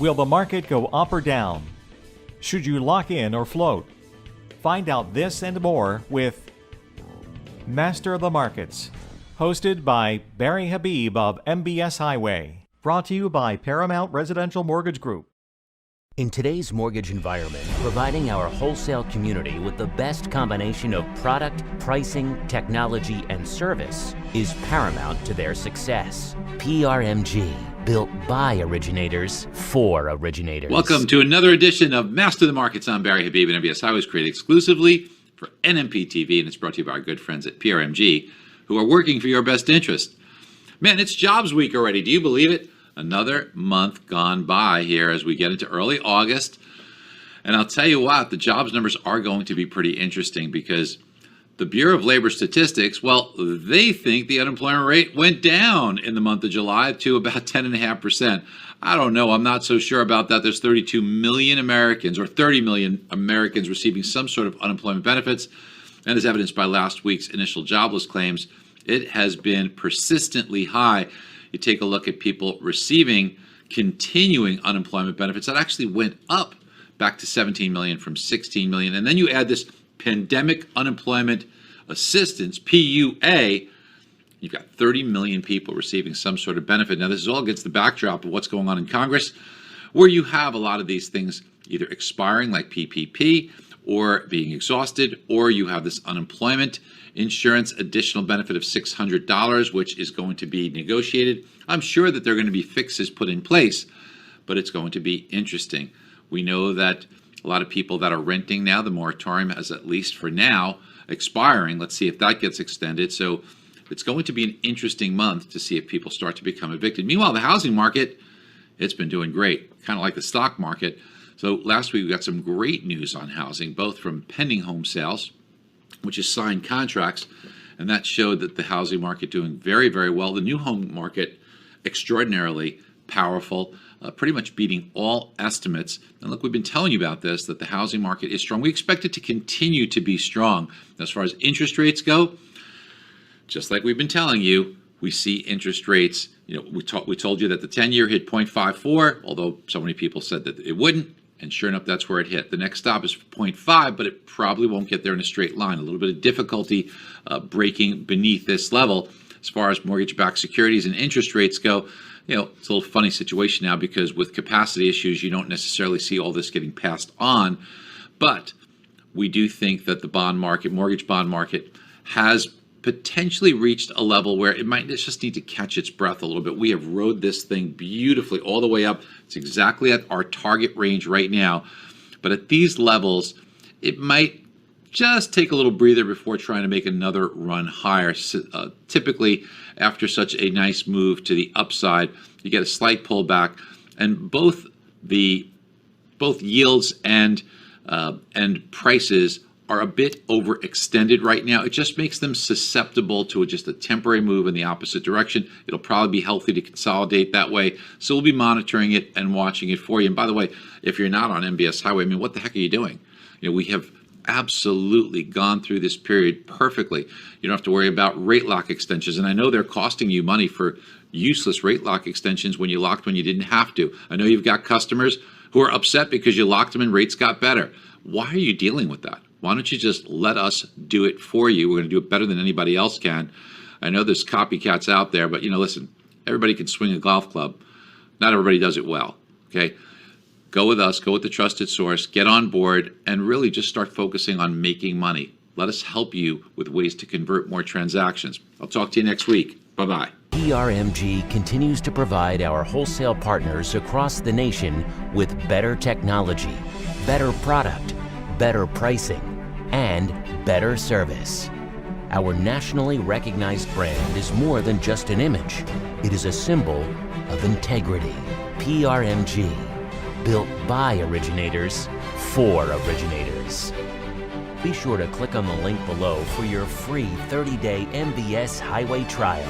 Will the market go up or down? Should you lock in or float? Find out this and more with Master of the Markets, hosted by Barry Habib of MBS Highway. Brought to you by Paramount Residential Mortgage Group. In today's mortgage environment, providing our wholesale community with the best combination of product, pricing, technology, and service is paramount to their success. PRMG, built by originators for originators. Welcome to another edition of Master of the Markets. I'm Barry Habib, and MBS Highway is created exclusively for NMP TV, and it's brought to you by our good friends at PRMG, who are working for your best interest. Man, it's Jobs Week already. Do you believe it? Another month gone by here as we get into early August. And I'll tell you what, the jobs numbers are going to be pretty interesting because the Bureau of Labor Statistics, well, they think the unemployment rate went down in the month of July to about 10.5%. I don't know. I'm not so sure about that. There's 32 million Americans or 30 million Americans receiving some sort of unemployment benefits. And as evidenced by last week's initial jobless claims, it has been persistently high. You take a look at people receiving continuing unemployment benefits, that actually went up back to 17 million from 16 million. And then you add this pandemic unemployment assistance, PUA, you've got 30 million people receiving some sort of benefit. Now, this is all against the backdrop of what's going on in Congress, where you have a lot of these things either expiring like PPP or being exhausted, or you have this unemployment insurance additional benefit of $600, which is going to be negotiated. I'm sure that there are going to be fixes put in place, but it's going to be interesting. We know that a lot of people that are renting now, the moratorium has, at least for now, expiring. Let's see if that gets extended. So it's going to be an interesting month to see if people start to become evicted. Meanwhile, the housing market, it's been doing great, kind of like the stock market. So last week we got some great news on housing, both from pending home sales, which is signed contracts, and that showed that the housing market doing very, very well. The new home market, extraordinarily powerful, pretty much beating all estimates. And look, we've been telling you about this, that the housing market is strong. We expect it to continue to be strong. As far as interest rates go, just like we've been telling you, we see interest rates, we told you that the 10-year hit 0.54, although so many people said that it wouldn't. And sure enough, that's where it hit. The next stop is 0.5, but it probably won't get there in a straight line. A little bit of difficulty breaking beneath this level. As far as mortgage-backed securities and interest rates go, it's a little funny situation now because with capacity issues, you don't necessarily see all this getting passed on. But we do think that the bond market, mortgage bond market, has potentially reached a level where it might just need to catch its breath a little bit. We have rode this thing beautifully all the way up. It's exactly at our target range right now. But at these levels, it might just take a little breather before trying to make another run higher. Typically, after such a nice move to the upside, you get a slight pullback, and both yields and prices are a bit overextended right now. It just makes them susceptible to just a temporary move in the opposite direction. It'll probably be healthy to consolidate that way. So we'll be monitoring it and watching it for you. And by the way, if you're not on MBS Highway, what the heck are you doing? We have absolutely gone through this period perfectly. You don't have to worry about rate lock extensions. And I know they're costing you money for useless rate lock extensions when you locked when you didn't have to. I know you've got customers who are upset because you locked them and rates got better. Why are you dealing with that? Why don't you just let us do it for you? We're going to do it better than anybody else can. I know there's copycats out there, but listen, everybody can swing a golf club. Not everybody does it well, okay? Go with us, go with the trusted source, get on board, and really just start focusing on making money. Let us help you with ways to convert more transactions. I'll talk to you next week. Bye-bye. PRMG continues to provide our wholesale partners across the nation with better technology, better product, better pricing, and better service. Our nationally recognized brand is more than just an image. It is a symbol of integrity. PRMG, built by originators for originators. Be sure to click on the link below for your free 30-day MBS Highway trial.